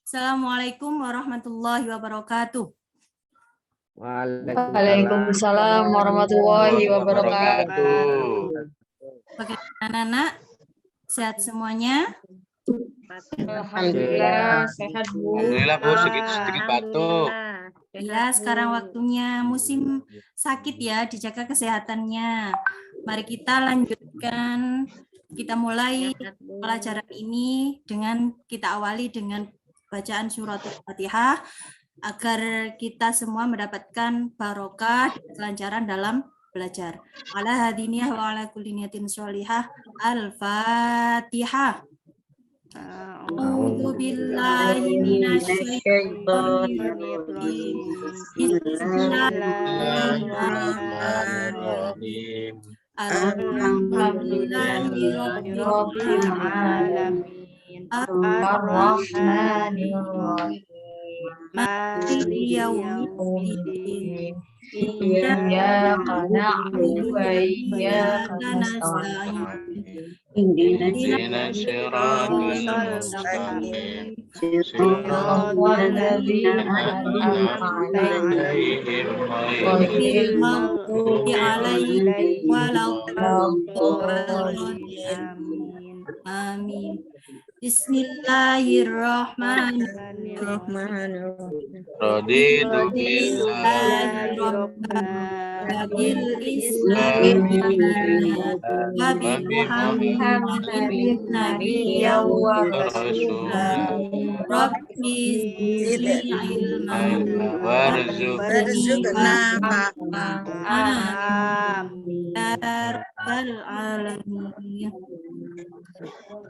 Assalamualaikum warahmatullahi wabarakatuh. Waalaikumsalam warahmatullahi wabarakatuh. Bagaimana anak-anak? Sehat semuanya? Alhamdulillah sehat Bu. Alhamdulillah Bu, sedikit batuk. Ya, sekarang waktunya musim sakit ya, dijaga kesehatannya. Mari kita lanjutkan, kita mulai pelajaran ini dengan kita awali dengan bacaan surat Al-Fatihah agar kita semua mendapatkan barokah dan kelancaran dalam belajar. Ala hadiniyah wa ala kulli niyatin sholihah. Al-Fatihah. A'udzu billahi minasyaitonir rajim. Bismillahirrahmanirrahim. Alhamdulillahirabbil alamin. Ar-Rahmanirrahim. Maliki yaumiddin. Iyyaka na'budu wa iyyaka nasta'in. Ihdinas siratal mustaqim. Shiratal ladzina an'amta 'alaihim ghairil maghdubi 'alaihim waladdallin. Amin. Bismillahirrahmanirrahim. Raditu billahi Bil Islami wa bi Muhammadin nabiyyan wa rasulah. Rabbi zidni ilman warzuqna Amin. Alamin.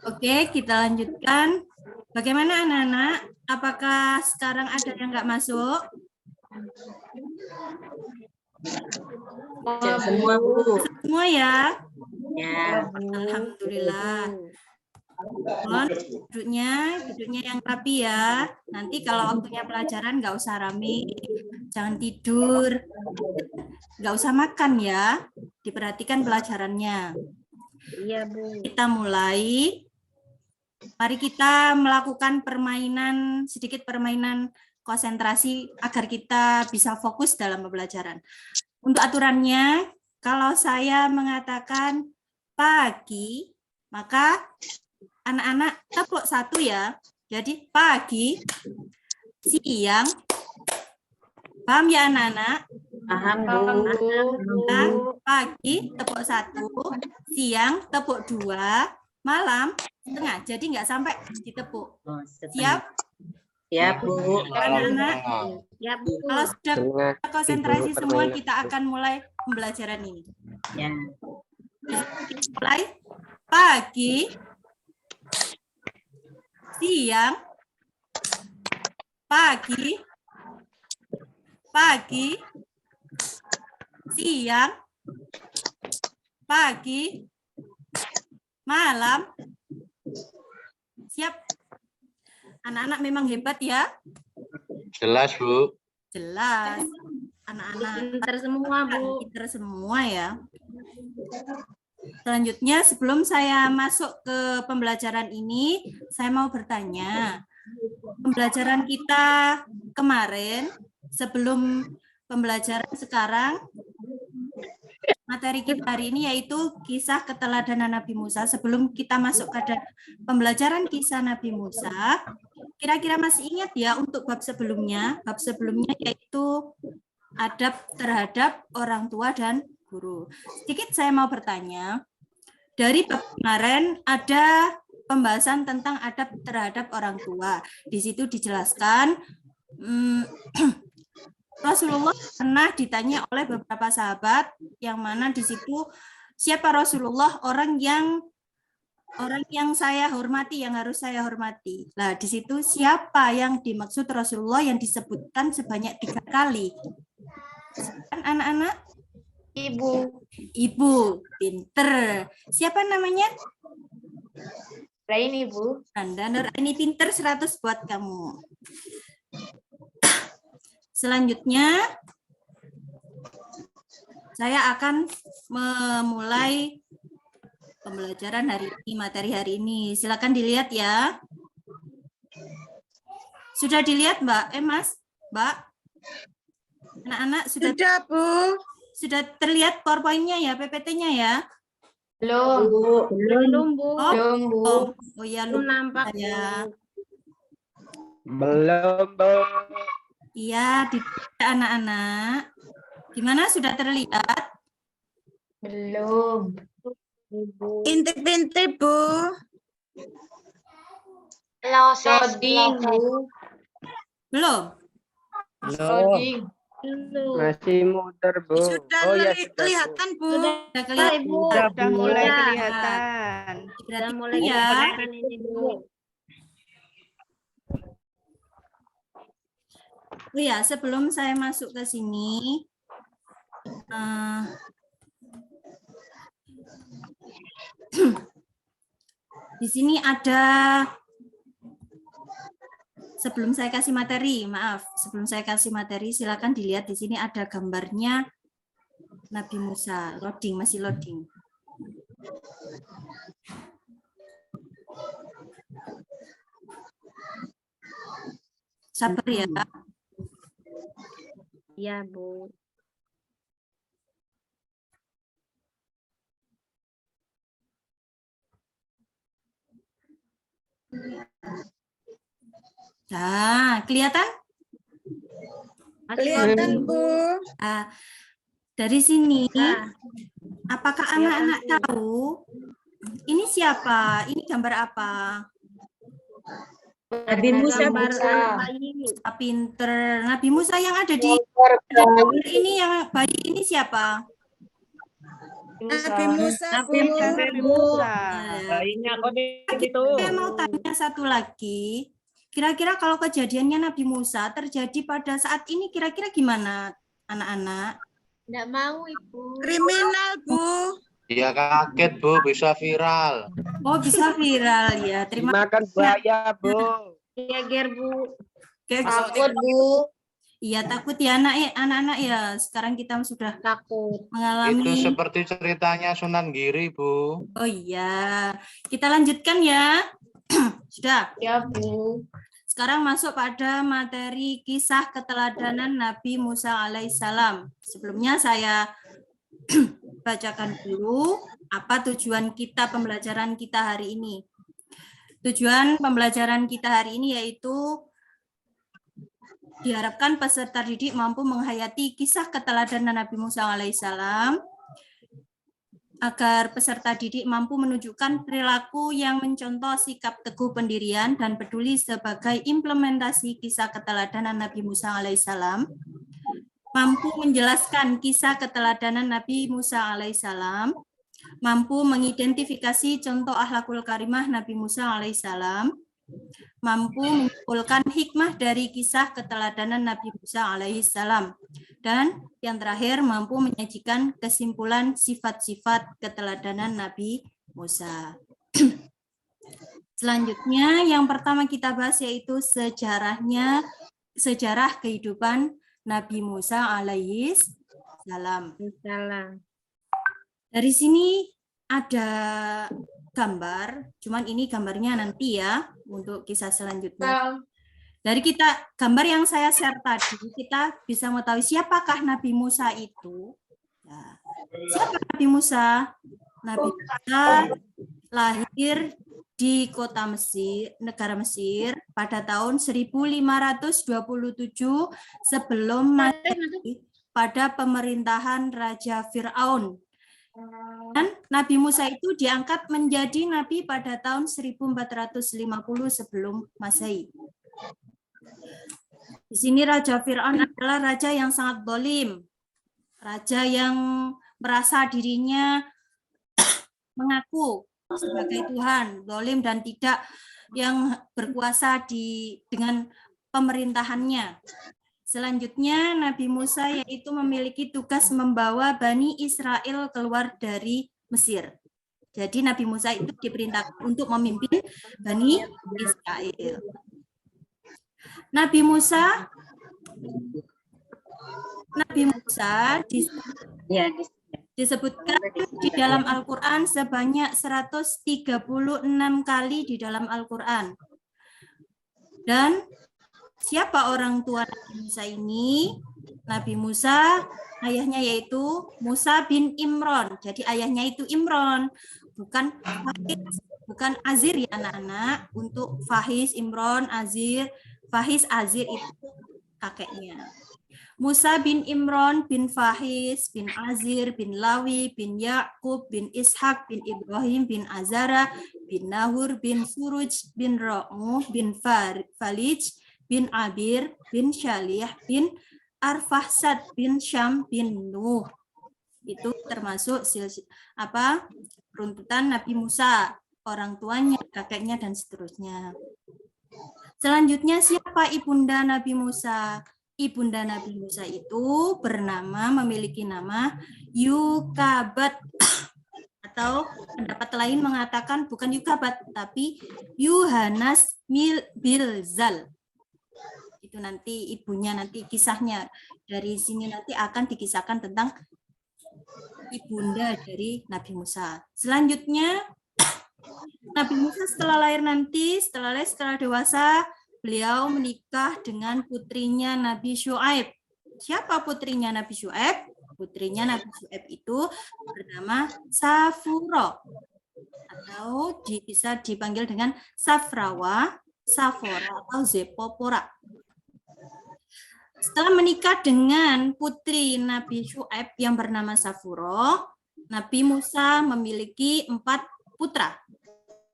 Oke, kita lanjutkan. Bagaimana anak-anak? Apakah sekarang ada yang nggak masuk? Semua Bu. Semua ya? Ya. Alhamdulillah. Mohon duduknya yang rapi ya. Nanti kalau waktunya pelajaran nggak usah rame, jangan tidur, nggak usah makan ya. Diperhatikan pelajarannya. Iya Bu. Kita mulai. Mari kita melakukan sedikit permainan konsentrasi agar kita bisa fokus dalam pembelajaran. Untuk aturannya, kalau saya mengatakan pagi, maka anak-anak tepuk satu ya. Jadi pagi, siang, paham ya anak-anak? Paham Bu. Nah, pagi tepuk satu, siang tepuk dua, malam setengah. Jadi nggak sampai ditepuk. Siap? Ya Bu. Anak-anak, Ya Bu. kalau sudah konsentrasi semua, kita akan mulai pembelajaran ini. Ya. Mulai pagi, siang, pagi, siang, pagi, malam. Siap? Anak-anak memang hebat ya. Jelas Bu. Jelas. Anak-anak Pintar semua Bu. pintar semua ya. Selanjutnya, sebelum saya masuk ke pembelajaran ini, saya mau bertanya. Pembelajaran kita kemarin, sebelum pembelajaran sekarang, materi kita hari ini yaitu kisah keteladanan Nabi Musa. Sebelum kita masuk ke pembelajaran kisah Nabi Musa, kira-kira masih ingat ya untuk bab sebelumnya? Bab sebelumnya yaitu adab terhadap orang tua dan guru. Sedikit saya mau bertanya, dari bab kemarin ada pembahasan tentang adab terhadap orang tua. Di situ dijelaskan Rasulullah pernah ditanya oleh beberapa sahabat yang mana di situ siapa Rasulullah, orang yang saya hormati, yang harus saya hormati. Nah, di situ siapa yang dimaksud Rasulullah yang disebutkan sebanyak 3 kali? Kan anak-anak? Ibu, pinter. Siapa namanya? Raini Bu. Anda Nuraini, pinter 100 buat kamu. Selanjutnya, saya akan memulai pembelajaran hari ini, materi hari ini. Silakan dilihat ya. Sudah dilihat, Mbak? Mas? Mbak? Anak-anak sudah sudah terlihat PowerPoint-nya ya, PPT-nya ya? Belum, Bu. Oh, Belum, Bu. oh ya, Belum lupa nampak, ya. Belum, Bu. Iya, di anak-anak. Gimana, sudah terlihat? Belum. Intip-intip, Bu. Loading, Bu. Belum? Loading. Belum. Masih muter, Bu. Sudah Oh ya, sudah, Bu. kelihatan, Bu. Sudah kelihatan? Bu. Sudah mulai Iya. kelihatan. Sudah Berarti mulai ya. kelihatan ini, Bu. Oh ya, sebelum saya masuk ke sini, di sini ada, sebelum saya kasih materi, maaf, sebelum saya kasih materi, silakan dilihat di sini ada gambarnya Nabi Musa. Loading, masih loading. Sabar ya. Iya, Bu. Nah, kelihatan? Kelihatan, Bu. Ah, dari sini, Nah, apakah kelihatan, anak-anak Bu. tahu ini siapa? Ini gambar apa? Nabi Musa, Gambar bayi. Pinter. Nabi Musa yang ada di gambar ini, yang bayi ini siapa? Nabi Musa, Bu. Nabi Musa. Bayinya kok itu. Saya mau tanya satu lagi. Kira-kira kalau kejadiannya Nabi Musa terjadi pada saat ini, kira-kira gimana anak-anak? Nggak mau, Ibu. Kriminal, Bu. Dia kaget, Bu, bisa viral. Oh, bisa viral ya. Terima Dimakan buaya, Bu. Iya, Ger, Bu. kasih. Bu. Iya, takut ya anak-anak ya. Sekarang kita sudah Takut. Itu mengalami. seperti ceritanya Sunan Giri, Bu. Oh iya. Kita lanjutkan ya. Sudah. Ya, Bu. Sekarang masuk pada materi kisah keteladanan Nabi Musa alaihissalam. Sebelumnya saya bacakan dulu apa tujuan kita pembelajaran kita hari ini. Tujuan pembelajaran kita hari ini yaitu diharapkan peserta didik mampu menghayati kisah keteladanan Nabi Musa alaihissalam agar peserta didik mampu menunjukkan perilaku yang mencontoh sikap teguh pendirian dan peduli sebagai implementasi kisah keteladanan Nabi Musa alaihissalam, mampu menjelaskan kisah keteladanan Nabi Musa alaihissalam, mampu mengidentifikasi contoh akhlakul karimah Nabi Musa alaihissalam, mampu menyimpulkan hikmah dari kisah keteladanan Nabi Musa alaihissalam, dan yang terakhir mampu menyajikan kesimpulan sifat-sifat keteladanan Nabi Musa. Selanjutnya yang pertama kita bahas yaitu sejarah kehidupan Nabi Musa alaihissalam. Salah. Dari sini ada gambar, cuman ini gambarnya nanti ya untuk kisah selanjutnya. Dari gambar yang saya share tadi, kita bisa mengetahui siapakah Nabi Musa itu. Nah, siapa Nabi Musa? Nabi Musa lahir di kota Mesir, negara Mesir pada tahun 1527 sebelum Masehi pada pemerintahan Raja Fir'aun. Dan Nabi Musa itu diangkat menjadi nabi pada tahun 1450 sebelum Masehi. Di sini Raja Fir'aun adalah raja yang sangat zalim, raja yang merasa dirinya mengaku sebagai Tuhan, zalim dan tidak yang berkuasa dengan pemerintahannya. Selanjutnya Nabi Musa yaitu memiliki tugas membawa Bani Israel keluar dari Mesir. Jadi Nabi Musa itu diperintahkan untuk memimpin Bani Israel. Nabi Musa disebutkan di dalam Al-Quran sebanyak 136 kali di dalam Al-Quran. Dan Siapa orang tua Nabi Musa ini? Nabi Musa, ayahnya yaitu Musa bin Imron. Jadi ayahnya itu Imron, bukan Fahiz, bukan Azir ya anak-anak. Untuk Fahiz, Imron, Azir, Fahiz, Azir itu kakeknya. Musa bin Imron bin Fahiz bin Azir bin Lawi bin Yakub bin Ishak bin Ibrahim bin Azara bin Nahur bin Suruj bin Ra'muh bin Falij bin Abir bin Syalih bin Arfahsad bin Syam bin Nuh. Itu termasuk runtutan Nabi Musa, orang tuanya, kakeknya, dan seterusnya. Selanjutnya, siapa ibunda Nabi Musa? Ibunda Nabi Musa itu memiliki nama Yukabat, atau pendapat lain mengatakan bukan Yukabat, tapi Yuhanas Bilzal. Itu nanti ibunya, nanti kisahnya dari sini nanti akan dikisahkan tentang ibunda dari Nabi Musa. Selanjutnya, Nabi Musa setelah lahir nanti, setelah dewasa, beliau menikah dengan putrinya Nabi Syuaib. Siapa putrinya Nabi Syuaib? Putrinya Nabi Syuaib itu bernama Safuro, atau bisa dipanggil dengan Safrawa, Safora, atau Zepopora. Setelah menikah dengan putri Nabi Syuaib yang bernama Safuro, Nabi Musa memiliki 4 putra.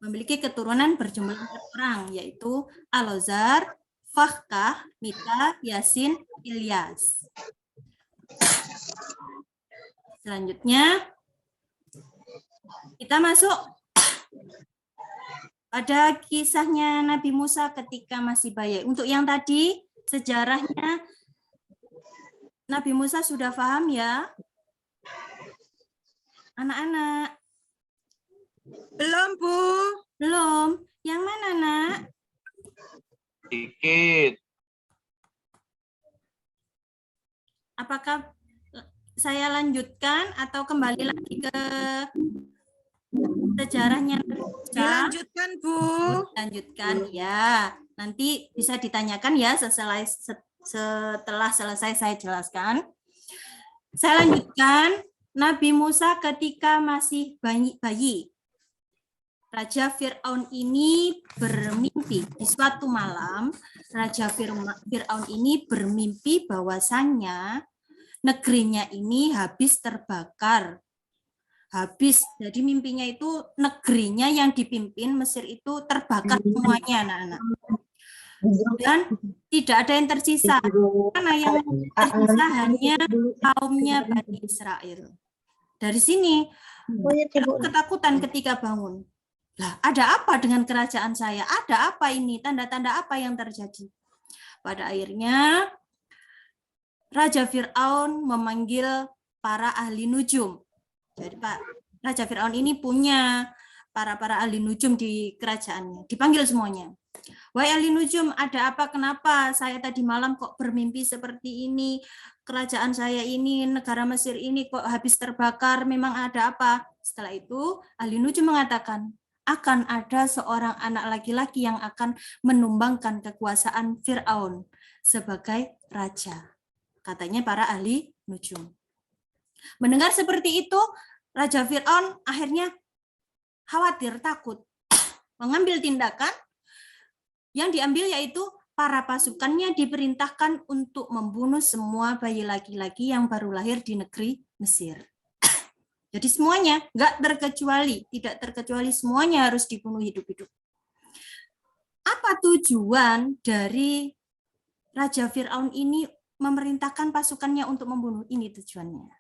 Memiliki keturunan berjumlah 4 orang, yaitu Alozar, Fakhkah, Mita, Yasin, Ilyas. Selanjutnya, kita masuk pada kisahnya Nabi Musa ketika masih bayi. Untuk yang tadi, sejarahnya Nabi Musa sudah paham ya, anak-anak? Belum, Bu. Belum. Yang mana, Nak? Dikit. Apakah saya lanjutkan atau kembali lagi ke sejarahnya? Dilanjutkan, Bu. Lanjutkan ya. Nanti bisa ditanyakan ya setelah selesai saya jelaskan. Saya lanjutkan. Nabi Musa ketika masih bayi. Raja Fir'aun ini bermimpi. Di suatu malam, Raja Fir'aun ini bermimpi bahwasannya negerinya ini habis terbakar. Jadi mimpinya itu negerinya yang dipimpin Mesir itu terbakar semuanya, anak-anak. Dan tidak ada yang tersisa. Karena yang tersisa hanya kaumnya Bani Israel. Dari sini, ketakutan ketika bangun. Lah, ada apa dengan kerajaan saya? Ada apa ini? Tanda-tanda apa yang terjadi? Pada akhirnya, Raja Fir'aun memanggil para ahli nujum. Jadi Pak, Raja Fir'aun ini punya para ahli nujum di kerajaannya. Dipanggil semuanya. Wahai ahli nujum, ada apa? Kenapa saya tadi malam kok bermimpi seperti ini? Kerajaan saya ini, negara Mesir ini kok habis terbakar? Memang ada apa? Setelah itu, ahli nujum mengatakan, akan ada seorang anak laki-laki yang akan menumbangkan kekuasaan Fir'aun sebagai raja. Katanya para ahli nujum. Mendengar seperti itu, Raja Fir'aun akhirnya khawatir, takut. Mengambil tindakan, yang diambil yaitu para pasukannya diperintahkan untuk membunuh semua bayi laki-laki yang baru lahir di negeri Mesir. Jadi semuanya, tidak terkecuali semuanya harus dibunuh hidup-hidup. Apa tujuan dari Raja Fir'aun ini memerintahkan pasukannya untuk membunuh? Ini tujuannya.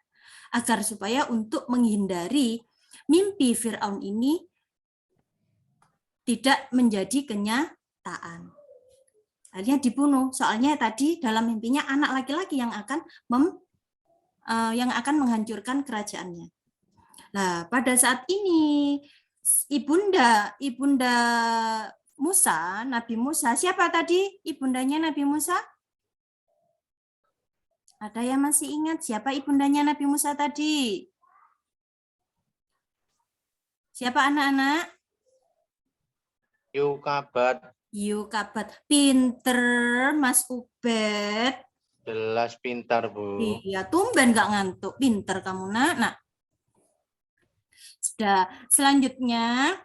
Agar supaya untuk menghindari mimpi Fir'aun ini tidak menjadi kenyataan. Akhirnya dibunuh. Soalnya tadi dalam mimpinya anak laki-laki yang akan menghancurkan kerajaannya. Nah, pada saat ini ibunda Musa, Nabi Musa, siapa tadi ibundanya Nabi Musa? Ada yang masih ingat siapa ibundanya Nabi Musa tadi? Siapa anak-anak? Yukabat. Yukabat. Pinter, Mas Ubed. Jelas pintar, Bu. Iya, tumben nggak ngantuk. Pinter kamu, nak. Nah, sudah. Selanjutnya,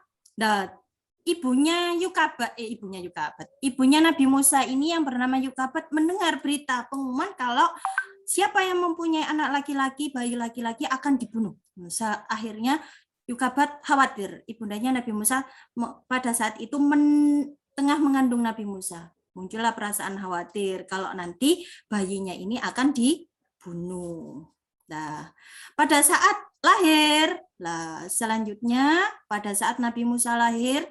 ibunya Yukabat. Ibunya Nabi Musa ini yang bernama Yukabat mendengar berita pengumuman kalau siapa yang mempunyai anak laki-laki, bayi laki-laki akan dibunuh. Akhirnya Yukabat khawatir. Ibundanya Nabi Musa pada saat itu tengah mengandung Nabi Musa. Muncullah perasaan khawatir kalau nanti bayinya ini akan dibunuh. Nah, pada saat lahir, selanjutnya pada saat Nabi Musa lahir,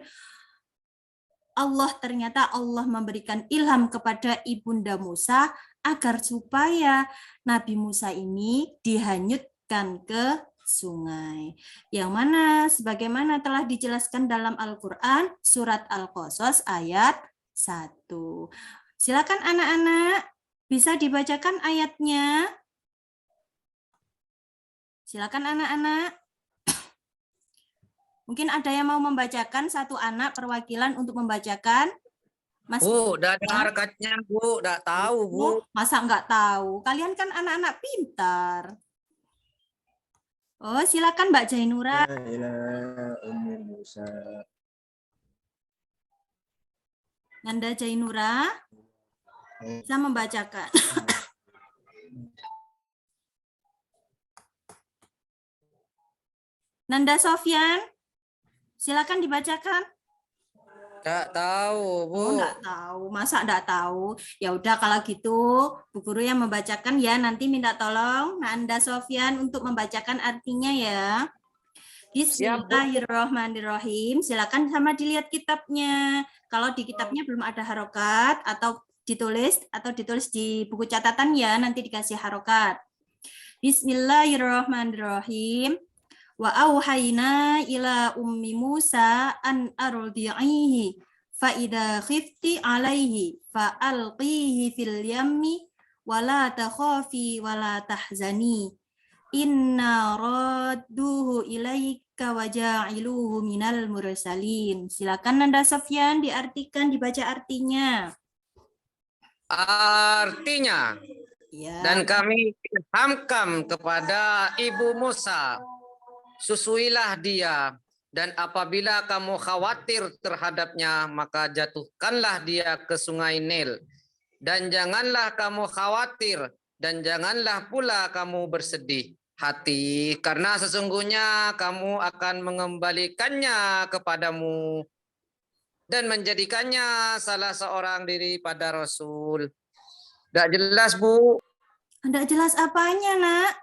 Allah memberikan ilham kepada ibunda Musa agar supaya Nabi Musa ini dihanyutkan ke sungai. Yang mana sebagaimana telah dijelaskan dalam Al-Qur'an surat Al-Qasas ayat 1. Silakan anak-anak bisa dibacakan ayatnya. Silakan anak-anak. Mungkin ada yang mau membacakan, satu anak perwakilan untuk membacakan. Mas Bu, udah ada harkatnya, Bu. Udah tahu, Bu. Masa nggak tahu? Kalian kan anak-anak pintar. Oh, silakan Mbak Jainura. Nanda Jainura bisa membacakan. Nanda Sofyan, silakan dibacakan. Nggak tahu, Bu. Oh, nggak tahu. Masa nggak tahu? Ya udah kalau gitu, Bu Guru yang membacakan ya. Nanti minta tolong Nanda Sofyan untuk membacakan artinya ya. Bismillahirrahmanirrahim. Silakan sama dilihat kitabnya. Kalau di kitabnya belum ada harokat atau ditulis di buku catatan ya, nanti dikasih harokat. Bismillahirrahmanirrahim. Wa auhayna ila ummi Musa an ardi'ihi fa idza khifti alaihi fa alqihi fil yammi wa la takhafi wa la tahzani inna radduhu ilaika wa ja'iluhu minal mursalin. Silakan Nanda Sofyan diartikan, dibaca artinya. Artinya, Ya. dan kami ilhamkan kepada Ibu Musa, susuilah dia, dan apabila kamu khawatir terhadapnya, maka jatuhkanlah dia ke sungai Nil. Dan janganlah kamu khawatir, dan janganlah pula kamu bersedih hati, karena sesungguhnya kamu akan mengembalikannya kepadamu dan menjadikannya salah seorang daripada Rasul. Tidak jelas, Bu. Tidak jelas apanya, Nak?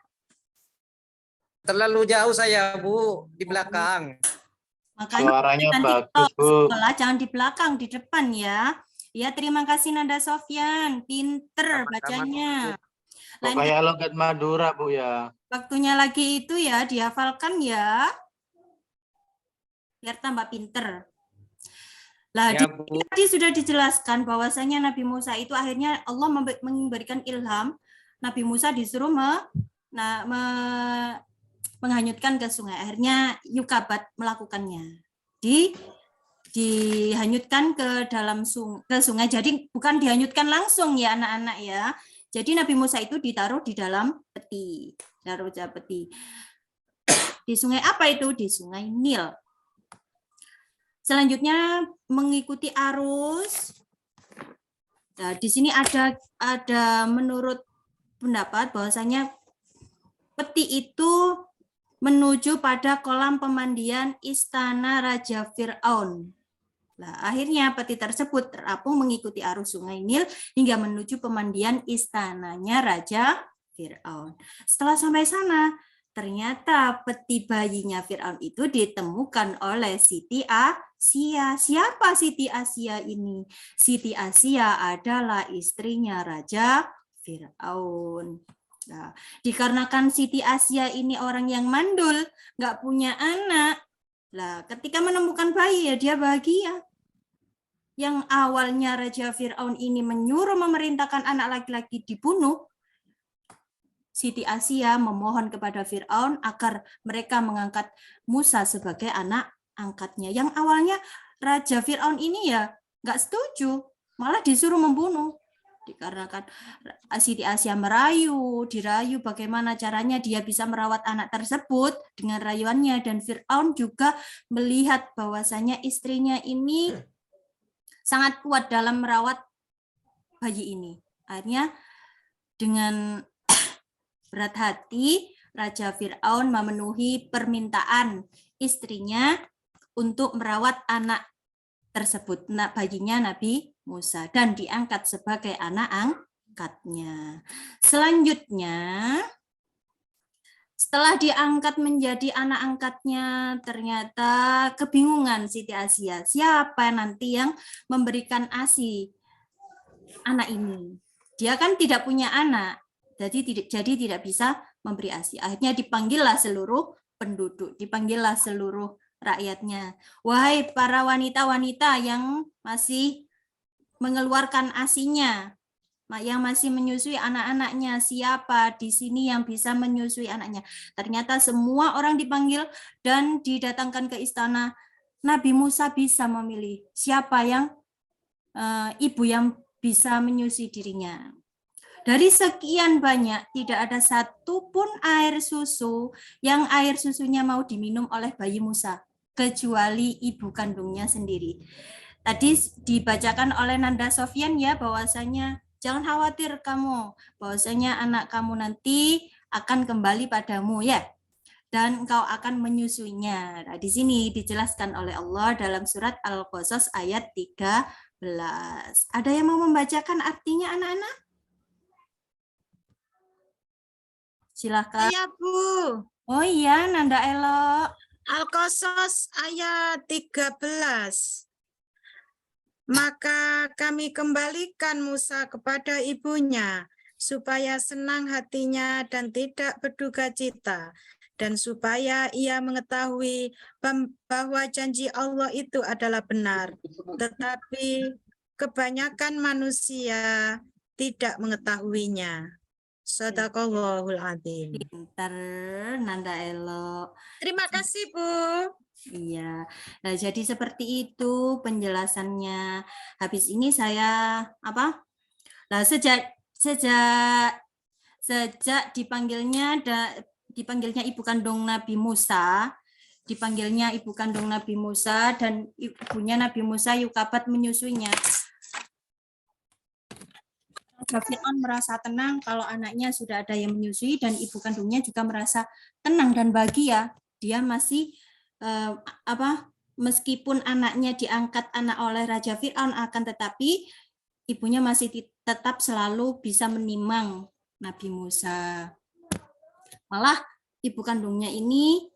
Terlalu jauh saya, Bu, di belakang. Makanya Suaranya nanti bagus, kalau Bu. sekolah jangan di belakang, di depan ya. Ya, terima kasih Nanda Sofyan. Pinter Sama-sama, bacanya. Kok kayak logat Madura, Bu ya. Waktunya lagi itu ya, dihafalkan ya. Biar tambah pinter. Lah, Ya, Bu. tadi sudah dijelaskan bahwasanya Nabi Musa itu akhirnya Allah memberikan ilham. Nabi Musa disuruh menghanyutkan ke sungai. Akhirnya Yukabat melakukannya. Dihanyutkan ke dalam sungai. Jadi bukan dihanyutkan langsung ya anak-anak ya. Jadi Nabi Musa itu ditaruh di dalam peti. Di sungai apa itu? Di sungai Nil. Selanjutnya mengikuti arus. Nah, di sini ada menurut pendapat bahwasanya peti itu menuju pada kolam pemandian istana Raja Fir'aun. Nah, akhirnya peti tersebut terapung mengikuti arus sungai Nil hingga menuju pemandian istananya Raja Fir'aun. Setelah sampai sana, ternyata peti bayinya Fir'aun itu ditemukan oleh Siti Asia. Siapa Siti Asia ini? Siti Asia adalah istrinya Raja Fir'aun. Nah, dikarenakan Siti Asia ini orang yang mandul, nggak punya anak. Nah, ketika menemukan bayi ya dia bahagia. Yang awalnya Raja Fir'aun ini menyuruh memerintahkan anak laki-laki dibunuh, Siti Asia memohon kepada Fir'aun agar mereka mengangkat Musa sebagai anak angkatnya. Yang awalnya Raja Fir'aun ini ya nggak setuju, malah disuruh membunuh. Dikarenakan Siti Asia dirayu bagaimana caranya dia bisa merawat anak tersebut dengan rayuannya, dan Fir'aun juga melihat bahwasanya istrinya ini sangat kuat dalam merawat bayi ini. Akhirnya dengan berat hati Raja Fir'aun memenuhi permintaan istrinya untuk merawat anak tersebut, bayinya Nabi Musa, dan diangkat sebagai anak angkatnya. Selanjutnya, setelah diangkat menjadi anak angkatnya, ternyata kebingungan Siti Asia. Siapa nanti yang memberikan ASI anak ini? Dia kan tidak punya anak, jadi tidak bisa memberi ASI. Akhirnya dipanggillah seluruh penduduk, dipanggillah seluruh rakyatnya. Wahai para wanita-wanita yang masih mengeluarkan ASINya, yang masih menyusui anak-anaknya, siapa di sini yang bisa menyusui anaknya? Ternyata semua orang dipanggil dan didatangkan ke istana. Nabi Musa bisa memilih siapa yang ibu yang bisa menyusui dirinya. Dari sekian banyak, tidak ada satupun air susu yang air susunya mau diminum oleh bayi Musa, kecuali ibu kandungnya sendiri. Tadi dibacakan oleh Nanda Sofyan ya, bahwasanya jangan khawatir kamu, bahwasanya anak kamu nanti akan kembali padamu ya, dan engkau akan menyusuinya. Nah, di sini dijelaskan oleh Allah dalam surat Al-Qasas ayat 13. Ada yang mau membacakan artinya anak-anak? Silakan. Saya Bu. Oh iya, Nanda Elo. Al-Qasas ayat 13. Maka kami kembalikan Musa kepada ibunya, supaya senang hatinya dan tidak berduka cita, dan supaya ia mengetahui bahwa janji Allah itu adalah benar. Tetapi kebanyakan manusia tidak mengetahuinya. Shadaqallahul adzim. Pinter, Nanda Elo. Terima kasih, Bu. Iya, nah jadi seperti itu penjelasannya. Habis ini saya Nah, sejak dipanggilnya ibu kandung Nabi Musa, dan ibunya Nabi Musa Yukabat menyusuinya. Raja Fir'aun merasa tenang kalau anaknya sudah ada yang menyusui, dan ibu kandungnya juga merasa tenang dan bahagia. Dia masih meskipun anaknya diangkat anak oleh Raja Fir'aun, akan tetapi ibunya masih tetap selalu bisa menimang Nabi Musa. Malah ibu kandungnya ini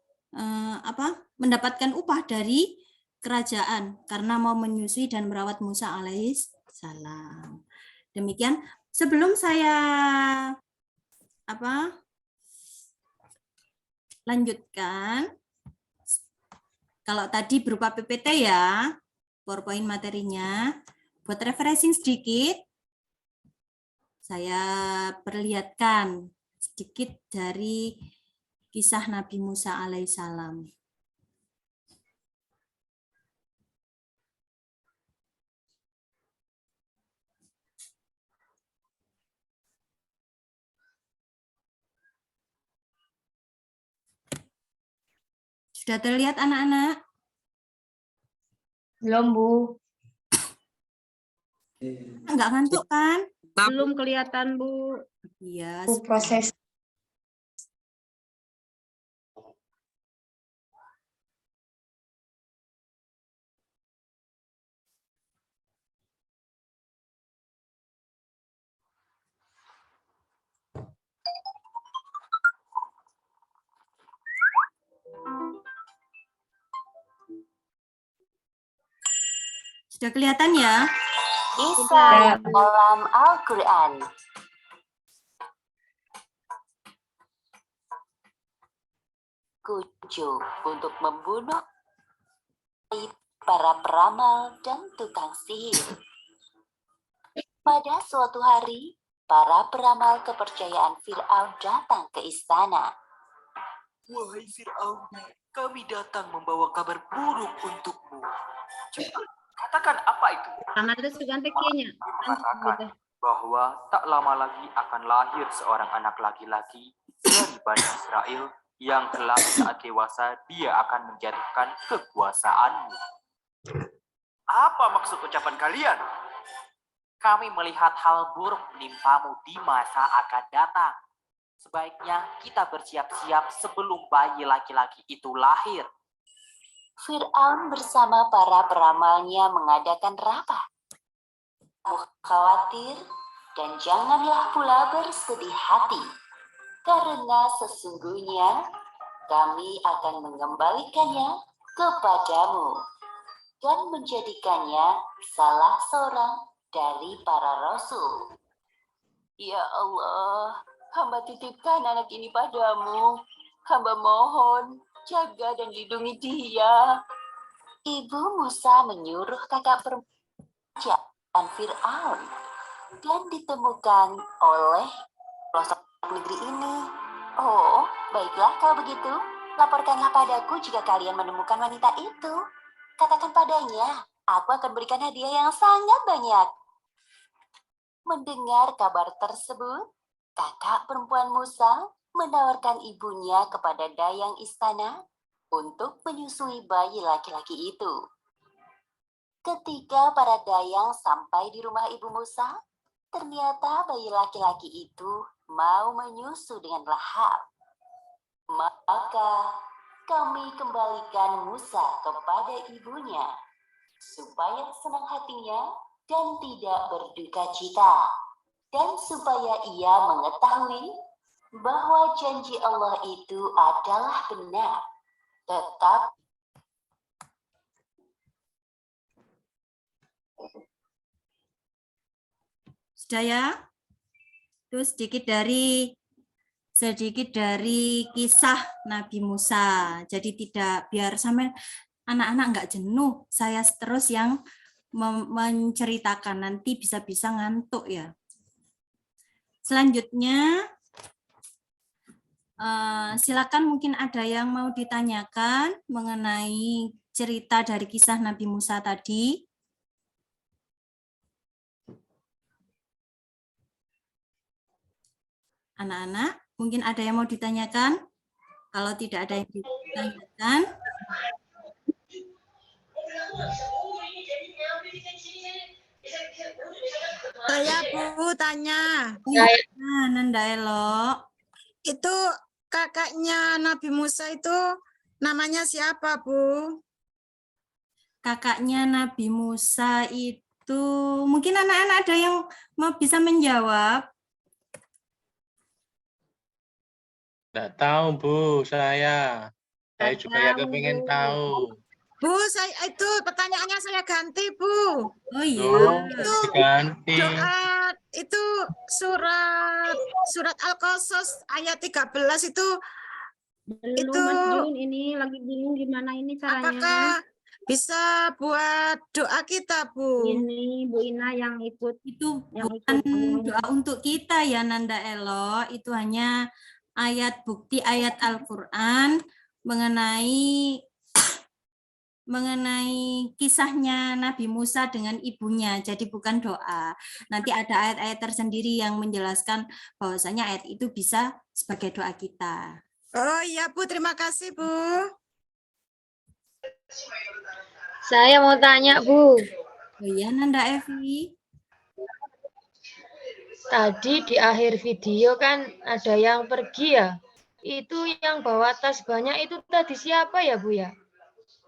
mendapatkan upah dari kerajaan karena mau menyusui dan merawat Musa alaihissalam. Demikian. Sebelum saya lanjutkan, kalau tadi berupa PPT ya, PowerPoint materinya, buat refreshing sedikit, saya perlihatkan sedikit dari kisah Nabi Musa alaihissalam. Sudah terlihat anak-anak? Belum, Bu. Enggak ngantuk kan? Belum kelihatan, Bu. Iya. Bu, proses. Sudah kelihatan ya? Kisah dalam Al-Quran. Kucu untuk membunuh para peramal dan tukang sihir. Pada suatu hari, para peramal kepercayaan Fir'aun datang ke istana. Wahai Fir'aun, kami datang membawa kabar buruk untukmu. Cepat Katakan apa itu? Tangan itu ganti kayaknya. Mengatakan bahwa tak lama lagi akan lahir seorang anak laki-laki dari Bani Israel yang kelak saat dewasa dia akan menjatuhkan kekuasaanmu. Apa maksud ucapan kalian? Kami melihat hal buruk menimpamu di masa akan datang. Sebaiknya kita bersiap-siap sebelum bayi laki-laki itu lahir. Fir'aun bersama para peramalnya mengadakan rapat. Kamu khawatir dan janganlah pula bersedih hati, karena sesungguhnya kami akan mengembalikannya kepadamu dan menjadikannya salah seorang dari para rasul. Ya Allah, hamba titipkan anak ini padamu. Hamba mohon, jaga dan lindungi dia. Ibu Musa menyuruh kakak perempuan Fir'aun dan ditemukan oleh pelosok negeri ini. Oh, baiklah kalau begitu. Laporkanlah padaku jika kalian menemukan wanita itu. Katakan padanya, aku akan berikan hadiah yang sangat banyak. Mendengar kabar tersebut, kakak perempuan Musa menawarkan ibunya kepada dayang istana untuk menyusui bayi laki-laki itu. Ketika para dayang sampai di rumah ibu Musa, ternyata bayi laki-laki itu mau menyusu dengan lahap. Maka kami kembalikan Musa kepada ibunya, supaya senang hatinya dan tidak berduka cita, dan supaya ia mengetahui bahwa janji Allah itu adalah benar. Tetap Sudah ya? Itu sedikit dari kisah Nabi Musa. Jadi tidak biar sampai anak-anak nggak jenuh. Saya terus yang menceritakan, nanti bisa-bisa ngantuk ya. Selanjutnya, silakan mungkin ada yang mau ditanyakan mengenai cerita dari kisah Nabi Musa tadi. Anak-anak, mungkin ada yang mau ditanyakan? Kalau tidak ada yang ditanyakan, Saya Bu tanya, Nanda Elo. itu kakaknya Nabi Musa itu namanya siapa Bu? Kakaknya Nabi Musa itu, mungkin anak-anak ada yang mau bisa menjawab? Nggak tahu, Bu, saya. Saya juga ya kepengen tahu. Bu, itu pertanyaannya saya ganti Bu. Oh iya. Tuh, diganti. Doa itu surat Al-Qasas ayat 13 itu Belum, Mas Jun, ini lagi bingung gimana ini caranya. apakah bisa buat doa kita Bu? Ini Bu Ina yang ikut. Itu Yang bukan ikut. doa untuk kita ya Nanda Elo, itu hanya ayat bukti ayat Al-Quran mengenai kisahnya Nabi Musa dengan ibunya, jadi bukan doa. Nanti ada ayat-ayat tersendiri yang menjelaskan bahwasanya ayat itu bisa sebagai doa kita. Oh iya Bu, terima kasih Bu. Saya mau tanya, Bu. Oh iya Nanda Evi. Tadi di akhir video kan ada yang pergi ya. Itu yang bawa tas banyak itu tadi siapa ya, Bu ya?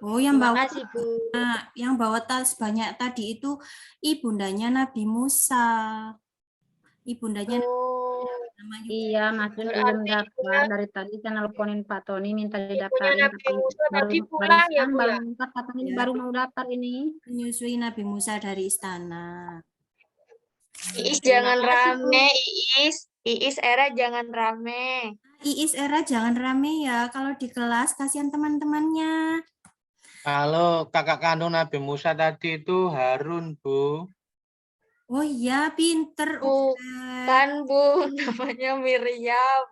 Oh, yang Terima kasih, Bu. yang bawa tas banyak tadi itu ibundanya Nabi Musa. Ibundanya Oh, namanya Iya, Mas Jun belum daftar. Dari tadi saya nelponin Pak Tony minta didaftarin. Nabi Tapi Musa tadi pulang ya, Bu ya? katanya Ya. baru mau daftar ini. menyusui Nabi Musa dari istana. Iis jangan rame, Iis. Iis Era jangan rame. Iis Era jangan rame ya kalau di kelas, kasihan teman-temannya. Kalau kakak kandung Nabi Musa tadi itu Harun, Bu. Oh iya, pinter. Bukan, Bu. Namanya Miriam.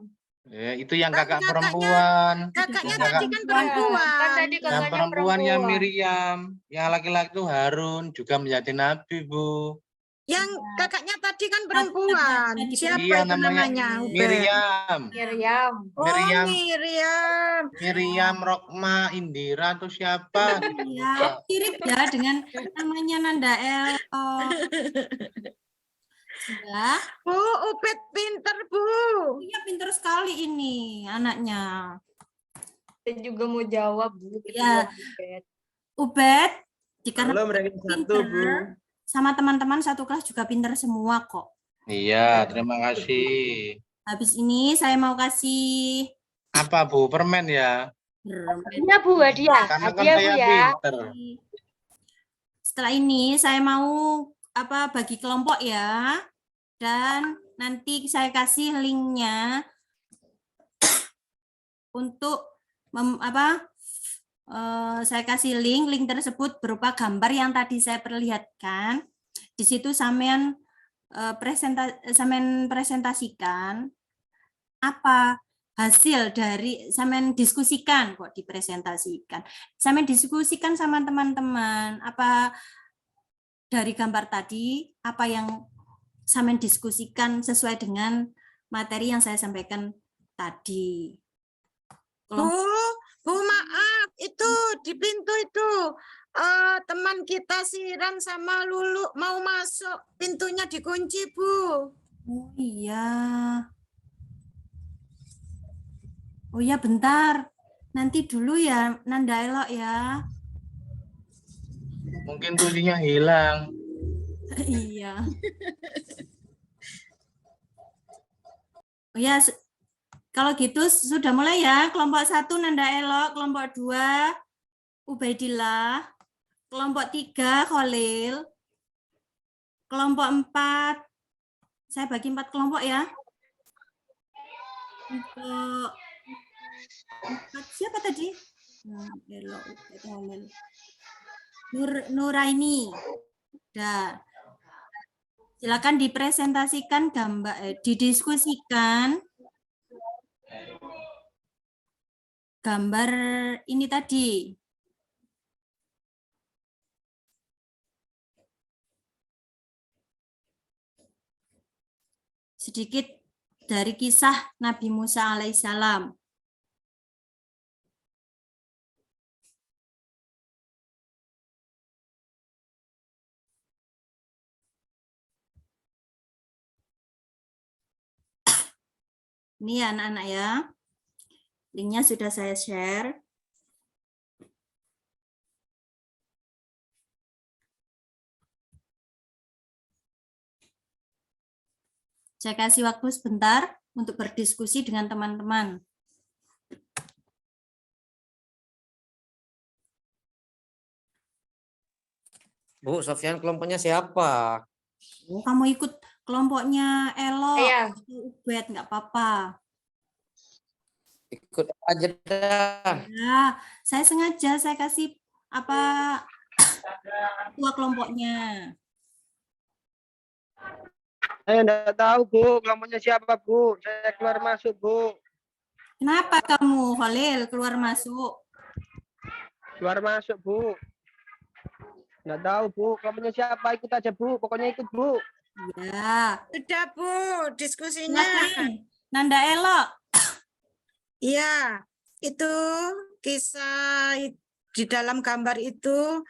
Itu yang Kan kakak kakaknya- perempuan. Kakaknya Yang tadi kan perempuan. Kan tadi Yang kakaknya perempuan yang perempuan. Miriam, yang laki-laki itu Harun juga menjadi nabi, Bu. Yang Iya. kakaknya tadi kan perempuan. Tadi Siapa Iya, itu namanya namanya? Ubed? Miriam. Miriam. Oh, Miriam. Miriam. Miriam, Rokma, Indira atau siapa? Iya, mirip ya dengan namanya Nanda El. Ya, Bu, Ubed pinter, Bu. iya pinter sekali ini anaknya. Saya juga mau jawab, Bu. Ya. Ubed, jika Halo, mereka satu, Bu. pinter, sama teman-teman satu kelas juga pinter semua kok. Iya, terima kasih. Habis ini saya mau kasih Apa, Bu? Permen ya? Iya, Bu, hadiah. Karena kan Hadiah, Bu, saya ya. pinter. Setelah ini saya mau bagi kelompok ya. Dan nanti saya kasih linknya untuk saya kasih link tersebut berupa gambar yang tadi saya perlihatkan. Di situ sampean presentasikan apa hasil dari sampean diskusikan kok dipresentasikan. Sampean diskusikan sama teman-teman apa dari gambar tadi apa yang sampean diskusikan sesuai dengan materi yang saya sampaikan tadi. Bu, maaf, itu di pintu itu teman kita Siran sama Lulu mau masuk, pintunya dikunci, Bu. Oh iya. Oh iya, bentar. Nanti dulu ya, Nanda Elok ya. Mungkin kuncinya hilang. Iya. Oh ya, kalau gitu sudah mulai ya. Kelompok 1 Nanda Elok, kelompok 2 Ubaidillah, kelompok 3 Khalil, kelompok 4 saya bagi 4 kelompok ya. Untuk 4 siapa tadi? Elok, Khalil. Nuraini. Dah. Silakan dipresentasikan gambar, didiskusikan gambar ini tadi. Sedikit dari kisah Nabi Musa alaihissalam. Ini ya anak-anak ya. Linknya sudah saya share. Saya kasih waktu sebentar untuk berdiskusi dengan teman-teman. Bu, Sofyan kelompoknya siapa? Oh, kamu ikut kelompoknya Elo, Iya. Ubed, nggak apa-apa. Ikut aja dah. Ya, saya sengaja saya kasih ketua kelompoknya. Saya enggak tahu, Bu. Kelompoknya siapa, Bu? Saya keluar masuk, Bu. Kenapa kamu, Khalil, keluar masuk? Keluar masuk, Bu. Enggak tahu, Bu. Kelompoknya siapa? Ikut aja, Bu. Pokoknya ikut, Bu. Ya, Sudah, Bu, diskusinya. silakan. Nanda Elo. Iya, itu kisah di dalam gambar itu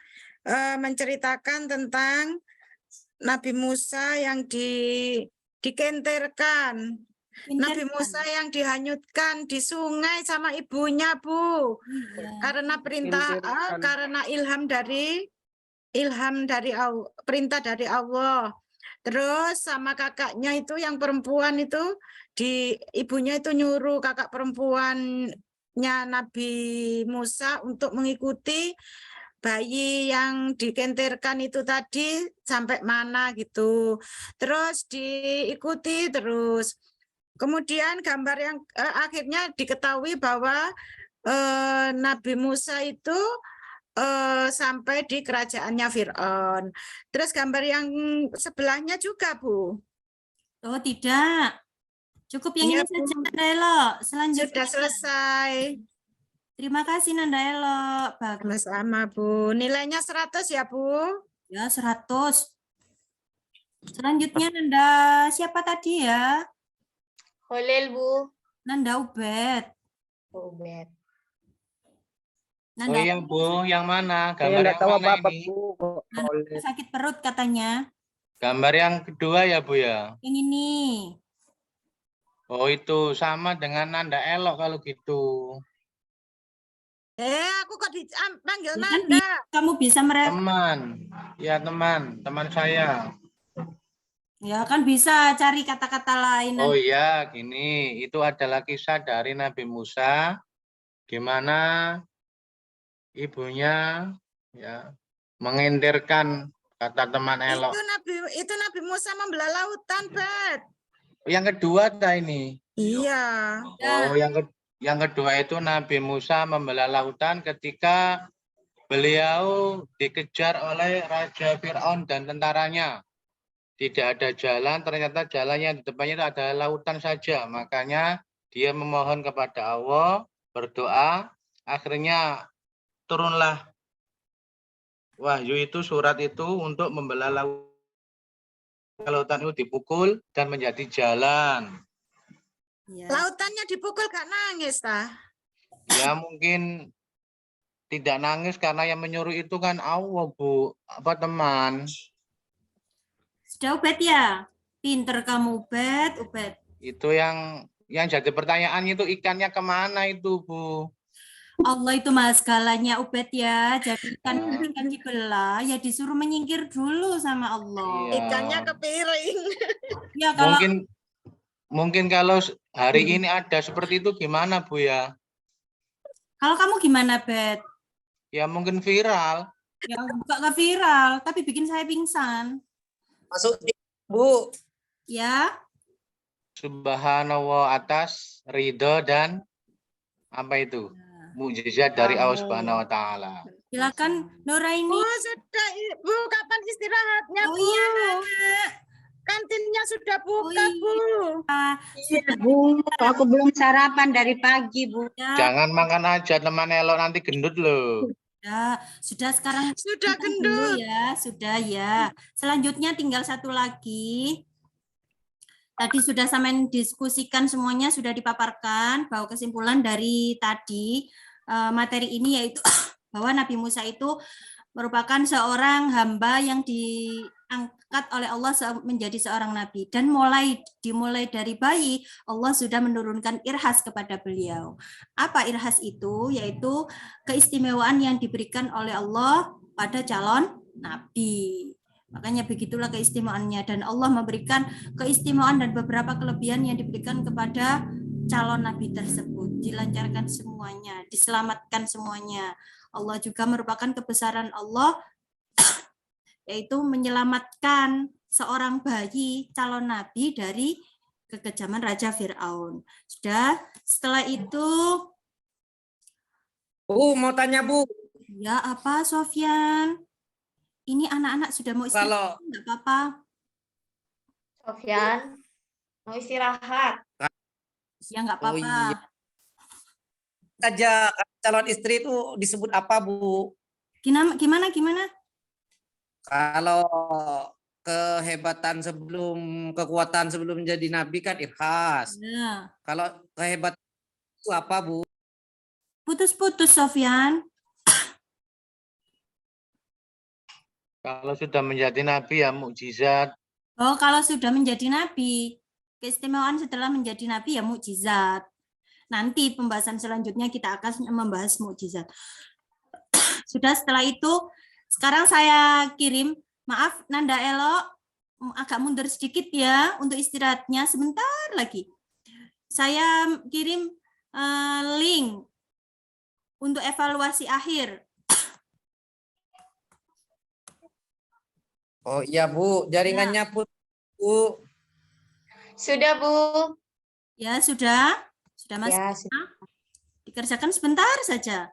menceritakan tentang Nabi Musa yang dikenterkan. Nabi Musa yang dihanyutkan di sungai sama ibunya, Bu. Karena perintah karena ilham dari Allah, perintah dari Allah. Terus sama kakaknya itu yang perempuan itu ibunya itu nyuruh kakak perempuannya Nabi Musa untuk mengikuti bayi yang dikenterkan itu tadi sampai mana gitu. Terus diikuti terus. Kemudian gambar yang akhirnya diketahui bahwa Nabi Musa itu sampai di kerajaannya Fir'aun. Terus gambar yang sebelahnya juga, Bu. Oh, tidak. Cukup yang Iya, ini saja, Bu. Nanda Elo. Selanjutnya. Sudah selesai. Terima kasih, Nanda Elo. Bagus. Sama-sama, Bu. Nilainya 100 ya, Bu? Ya, 100. Selanjutnya, Nanda. Siapa tadi ya? Holil, Bu. Nanda Ubed. Ubed. Oh Nanda iya Bu, yang mana? Saya Gambar nggak yang tahu mana apa-apa, ini? Bu. Nanda sakit perut katanya. Gambar yang kedua ya Bu ya? Yang ini. Oh itu sama dengan Nanda Elok kalau gitu. Aku kok dipanggil Ya kan Nanda? kamu bisa Teman, ya teman saya. Ya kan bisa cari kata-kata lain. Oh iya, gini, itu adalah kisah dari Nabi Musa, gimana ibunya ya mengenderkan kata teman Elok. Itu Nabi Musa membelah lautan, Bet. Yang kedua ta ini. Iya. Oh, yang kedua itu Nabi Musa membelah lautan ketika beliau dikejar oleh Raja Fir'aun dan tentaranya. Tidak ada jalan, ternyata jalannya di depannya itu adalah lautan saja. Makanya dia memohon kepada Allah, berdoa, akhirnya turunlah wahyu itu, surat itu untuk membelah lautan itu dipukul dan menjadi jalan. Ya. Lautannya dipukul gak nangis, tah? Ya mungkin tidak nangis karena yang menyuruh itu kan Allah, Bu. Apa teman? Sudah Ubed ya? Pinter kamu Ubed. Itu yang jadi pertanyaan itu ikannya kemana itu, Bu? Allah itu maha segalanya Ubed ya. Jadi ikan dibelah ya disuruh menyingkir dulu sama Allah. Iya. Ikannya kepiring. Ya kalau Mungkin kalau hari ini ada seperti itu gimana, Bu ya? kalau kamu gimana, Bet? Ya mungkin viral. Ya enggak viral, tapi bikin saya pingsan. Masuk di Bu. Ya. Subhanallah atas ridho dan apa itu? Mukjizat dari Allah Subhanahu wa taala. Silakan Nuraini. Oh, sudah, Bu. Kapan istirahatnya, Oh Bu? iya, Nana. Kantinnya sudah buka, Bu. Iya, Bu. Aku belum sarapan dari pagi, Bu. Ya, Jangan makan aja teman Elok nanti gendut loh. sudah sekarang Sudah dulu gendut. ya, sudah ya. Selanjutnya tinggal satu lagi. Tadi sudah sampai diskusikan semuanya, sudah dipaparkan bahwa kesimpulan dari tadi materi ini yaitu bahwa Nabi Musa itu merupakan seorang hamba yang diangkat oleh Allah menjadi seorang nabi, dan dimulai dari bayi Allah sudah menurunkan irhas kepada beliau. Apa irhas itu? Yaitu keistimewaan yang diberikan oleh Allah pada calon nabi. Makanya begitulah keistimewaannya, dan Allah memberikan keistimewaan dan beberapa kelebihan yang diberikan kepada calon nabi tersebut. Dilancarkan semuanya, diselamatkan semuanya. Allah juga merupakan kebesaran Allah, yaitu menyelamatkan seorang bayi calon nabi dari kekejaman Raja Fir'aun. Sudah, setelah itu... Bu, mau tanya Bu. Ya, apa Sofyan? Ini anak-anak sudah mau istirahat, enggak apa-apa. Sofyan, mau istirahat. Ya, enggak apa-apa. Oh, iya. Saja calon istri itu disebut apa, Bu? Gimana? Kalau kekuatan sebelum menjadi nabi kan irhas. Ya. Kalau kehebatan itu apa, Bu? Putus-putus, Sofyan. Kalau sudah menjadi nabi ya mukjizat. Oh, kalau sudah menjadi nabi, keistimewaan setelah menjadi nabi ya mukjizat. Nanti pembahasan selanjutnya kita akan membahas mukjizat. Sudah, setelah itu sekarang saya kirim, maaf Nanda Elo, agak mundur sedikit ya untuk istirahatnya sebentar lagi. Saya kirim link untuk evaluasi akhir. Oh iya, Bu, jaringannya Bu. Sudah, Bu. Ya, sudah. Sudah Mas. Ya, Dikerjakan sebentar saja.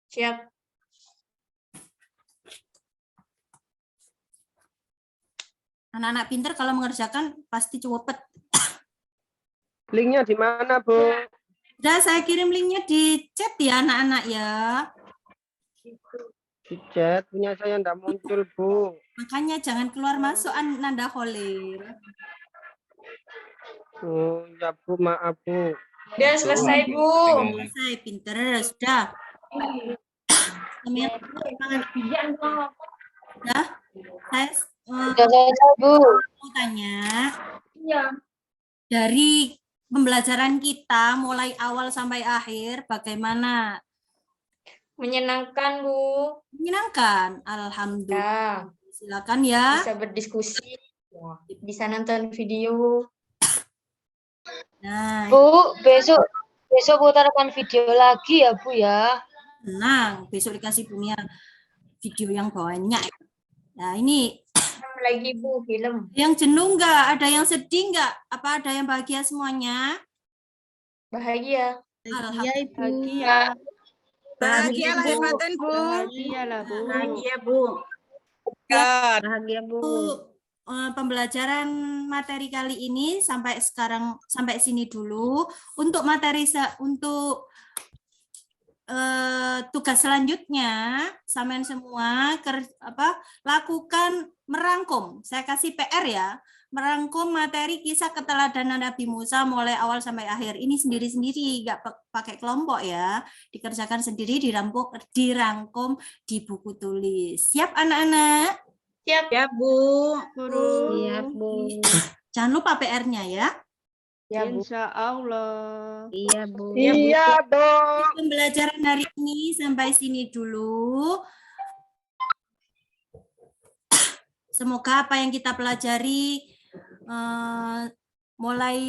siap. Anak-anak pintar kalau mengerjakan pasti cepet. Linknya di mana, Bu? Udah saya kirim linknya di chat ya anak-anak ya. Di chat punya saya enggak muncul, Bu. Makanya jangan keluar masuk Nanda Khalil. Oh, ya Bu, maaf, Bu. Udah selesai, Bu. Selesai, pinter, sudah. Semuanya sudah. Saya Udah selesai, Bu. mau tanya. Dari pembelajaran kita mulai awal sampai akhir bagaimana? Menyenangkan, Bu. Menyenangkan. Alhamdulillah. Ya, Silakan ya. bisa berdiskusi. Bisa nonton video. Nah, Bu, besok putarkan video lagi ya, Bu ya. tenang. Besok dikasih punya video yang banyak. Nah, ini Lagi, Bu, film. yang jenuh nggak? Ada yang sedih nggak? Apa ada yang bahagia semuanya? Bahagia. Alhamdulillah. Bahagia lahir batin, Bu. Bahagia, Bu. Bahagia, Bu. Pembelajaran materi kali ini sampai sini dulu. Untuk materi untuk tugas selanjutnya, sampean semua lakukan merangkum. Saya kasih PR ya, merangkum materi kisah keteladanan Nabi Musa mulai awal sampai akhir. Ini sendiri-sendiri, nggak pakai kelompok ya. Dikerjakan sendiri, dirangkum di buku tulis. Siap anak-anak? Siap. Ya, Bu. Iya, Bu. Jangan lupa PR-nya ya. Ya, Bu. Insya Allah. Iya, Bu. Iya, dong. Pembelajaran hari ini sampai sini dulu. Semoga apa yang kita pelajari mulai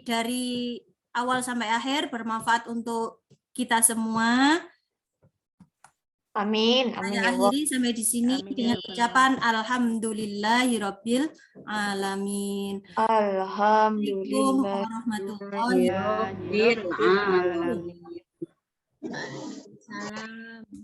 dari awal sampai akhir bermanfaat untuk kita semua. Amin. Amin Saya ya Allah. akhiri sampai di sini dengan ucapan alhamdulillahirabbil alamin. Assalamualaikum Alhamdulillah. warahmatullahi wabarakatuh. Salam.